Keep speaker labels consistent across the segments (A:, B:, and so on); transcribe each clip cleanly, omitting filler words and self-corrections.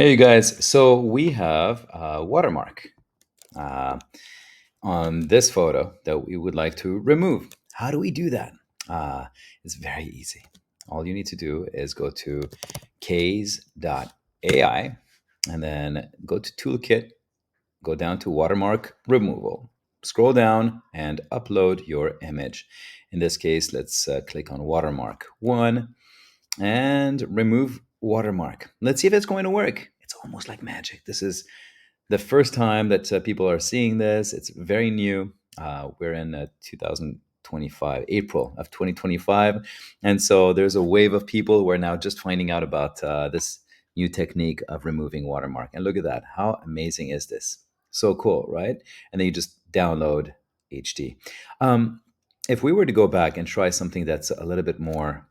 A: Hey, you guys, so we have a watermark uh, on this photo that we would like to remove. How do we do that? Uh, it's very easy. All you need to do is go to Kaze.ai and then go to Toolkit, go down to Watermark Removal. Scroll down and upload your image. In this case, let's click on Watermark 1 and remove watermark. Let's see if it's going to work. It's almost like magic. This is the first time that people are seeing this. It's very new. We're in 2025, April of 2025. And so there's a wave of people who are now just finding out about this new technique of removing watermark. And look at that. How amazing is this? So cool, right? And then you just download HD. If we were to go back and try something that's a little bit more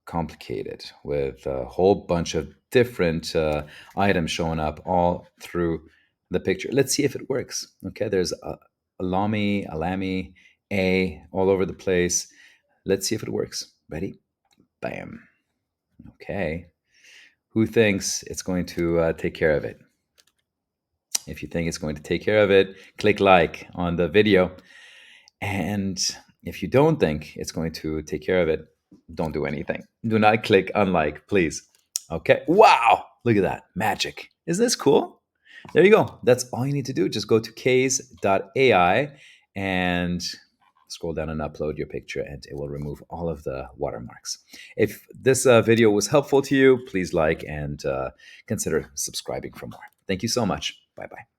A: complicated with a whole bunch of different items showing up all through the picture. Let's see if it works. Okay, there's alami, a all over the place. Let's see if it works. Ready? Bam. Okay. Who thinks it's going to take care of it? If you think it's going to take care of it, click like on the video. And if you don't think it's going to take care of it, don't do anything. Do not click unlike, please. Okay. Wow. Look at that. Magic. Isn't this cool? There you go. That's all you need to do. Just go to Kaze.ai and scroll down and upload your picture, and it will remove all of the watermarks. If this video was helpful to you, please like and consider subscribing for more. Thank you so much. Bye bye.